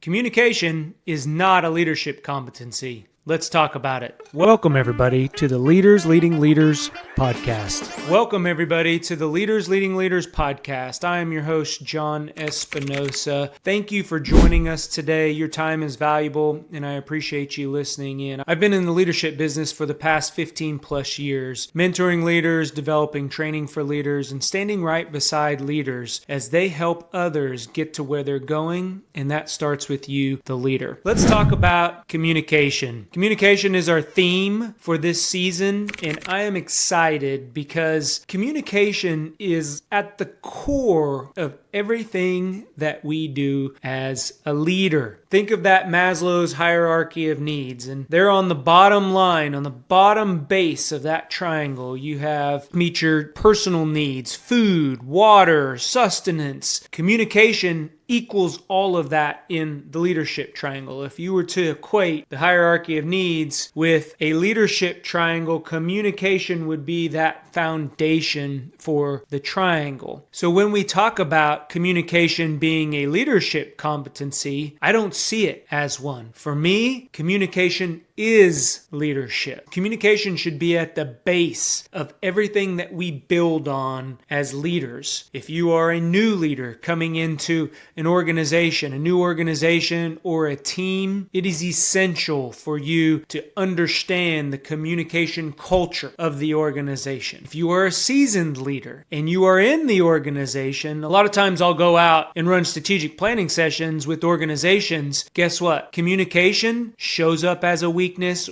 Communication is not a leadership competency. Let's talk about it. Welcome, everybody, to the Leaders Leading Leaders podcast. Welcome, everybody, to the Leaders Leading Leaders podcast. I am your host, John Espinosa. Thank you for joining us today. Your time is valuable, and I appreciate you listening in. I've been in the leadership business for the past 15 plus years, mentoring leaders, developing training for leaders, and standing right beside leaders as they help others get to where they're going, and that starts with you, the leader. Let's talk about communication. Communication is our theme for this season, and I am excited because communication is at the core of everything that we do as a leader. Think of that Maslow's hierarchy of needs, and there on the bottom line, on the bottom base of that triangle, you have meet your personal needs, food, water, sustenance. Communication equals all of that in the leadership triangle. If you were to equate the hierarchy of needs with a leadership triangle, communication would be that foundation for the triangle. So when we talk about communication being a leadership competency, I don't see it as one. For me, communication is leadership. Communication should be at the base of everything that we build on as leaders. If you are a new leader coming into an organization, a new organization or a team, it is essential for you to understand the communication culture of the organization. If you are a seasoned leader and you are in the organization, a lot of times I'll go out and run strategic planning sessions with organizations. Guess what? Communication shows up as a weakness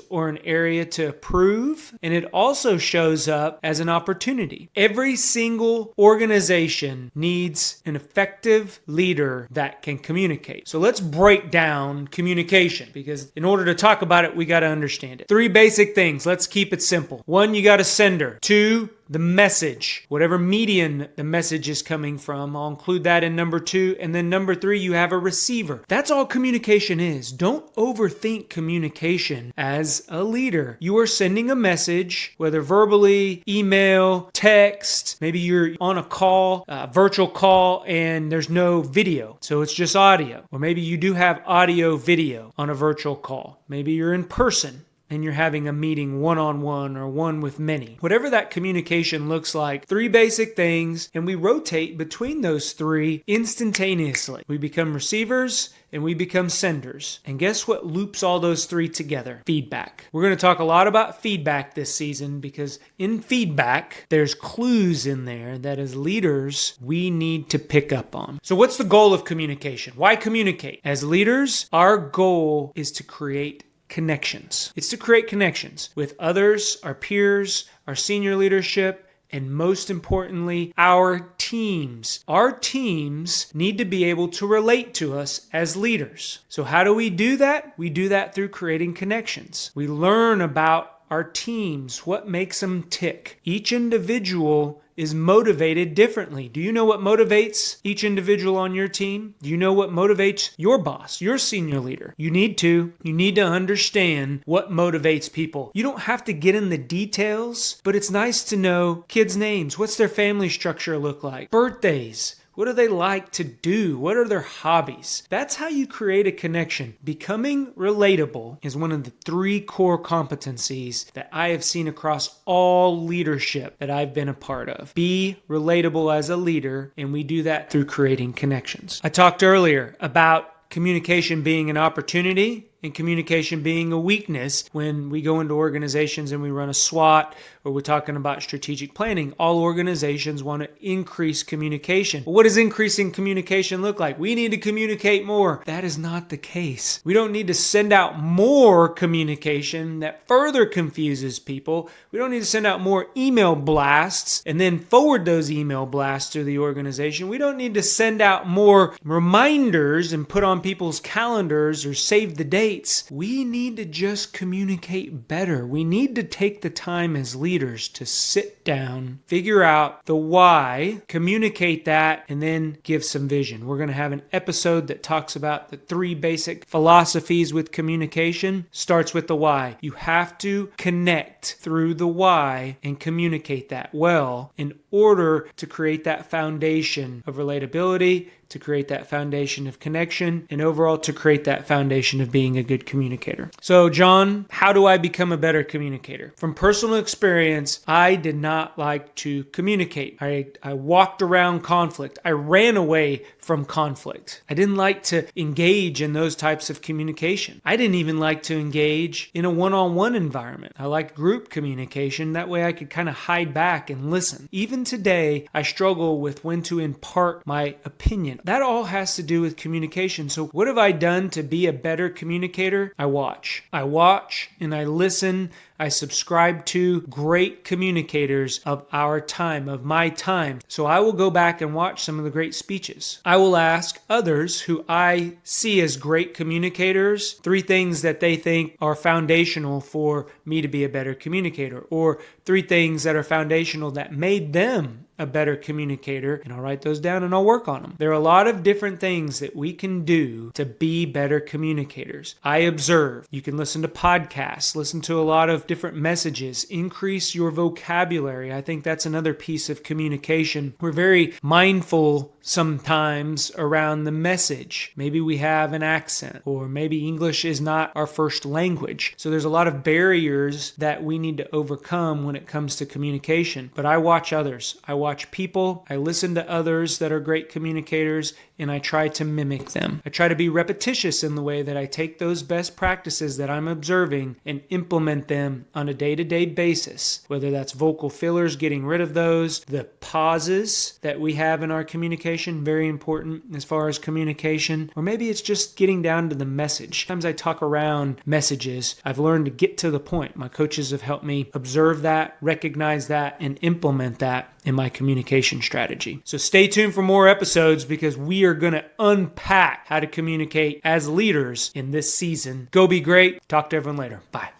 or an area to improve, and it also shows up as an opportunity. Every single organization needs an effective leader that can communicate. So let's break down communication, because in order to talk about it, we got to understand it. 3 basic things. Let's keep it simple. 1, you got a sender. 2, the message, whatever medium the message is coming from. I'll include that in number 2. And then number 3, you have a receiver. That's all communication is. Don't overthink communication as a leader. You are sending a message, whether verbally, email, text, maybe you're on a call, a virtual call, and there's no video. So it's just audio. Or maybe you do have audio video on a virtual call. Maybe you're in person and you're having a meeting one-on-one or one with many. Whatever that communication looks like, 3 basic things, and we rotate between those 3 instantaneously. We become receivers and we become senders. And guess what loops all those 3 together? Feedback. We're going to talk a lot about feedback this season, because in feedback, there's clues in there that as leaders, we need to pick up on. So what's the goal of communication? Why communicate? As leaders, our goal is to create connections. It's to create connections with others, our peers, our senior leadership, and most importantly, our teams. Our teams need to be able to relate to us as leaders. So how do we do that? We do that through creating connections. We learn about our teams, what makes them tick. Each individual is motivated differently. Do you know what motivates each individual on your team? Do you know what motivates your boss, your senior leader? You need to understand what motivates people. You don't have to get in the details, but it's nice to know kids' names. What's their family structure look like? Birthdays. What do they like to do? What are their hobbies? That's how you create a connection. Becoming relatable is one of the 3 core competencies that I have seen across all leadership that I've been a part of. Be relatable as a leader, and we do that through creating connections. I talked earlier about communication being an opportunity and communication being a weakness when we go into organizations and we run a SWOT, or we're talking about strategic planning. All organizations want to increase communication. But what does increasing communication look like? We need to communicate more. That is not the case. We don't need to send out more communication that further confuses people. We don't need to send out more email blasts and then forward those email blasts to the organization. We don't need to send out more reminders and put on people's calendars or save the date. We need to just communicate better. We need to take the time as leaders to sit down, figure out the why, communicate that, and then give some vision. We're going to have an episode that talks about the 3 basic philosophies with communication. Starts with the why. You have to connect through the why and communicate that well in order to create that foundation of relatability, to create that foundation of connection, and overall to create that foundation of being a good communicator. So, John, how do I become a better communicator? From personal experience, I did not like to communicate. I walked around conflict. I ran away from conflict. I didn't like to engage in those types of communication. I didn't even like to engage in a one-on-one environment. I liked group communication. That way I could kind of hide back and listen. Even today, I struggle with when to impart my opinion. That all has to do with communication. So what have I done to be a better communicator? I watch. I watch and I listen. I subscribe to great communicators of our time, of my time. So I will go back and watch some of the great speeches. I will ask others who I see as great communicators 3 things that they think are foundational for me to be a better communicator, or 3 things that are foundational that made them a better communicator, and I'll write those down and I'll work on them. There are a lot of different things that we can do to be better communicators. I observe. You can listen to podcasts, listen to a lot of different messages, increase your vocabulary. I think that's another piece of communication. We're very mindful sometimes around the message. Maybe we have an accent, or maybe English is not our first language. So there's a lot of barriers that we need to overcome when it comes to communication. But I watch others. I watch people. I listen to others that are great communicators, and I try to mimic them. I try to be repetitious in the way that I take those best practices that I'm observing and implement them on a day-to-day basis, whether that's vocal fillers, getting rid of those, the pauses that we have in our communication, very important as far as communication, or maybe it's just getting down to the message. Sometimes I talk around messages. I've learned to get to the point. My coaches have helped me observe that, recognize that, and implement that in my communication strategy. So stay tuned for more episodes, because we are going to unpack how to communicate as leaders in this season. Go be great. Talk to everyone later. Bye.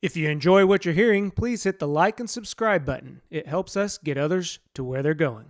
If you enjoy what you're hearing, please hit the like and subscribe button. It helps us get others to where they're going.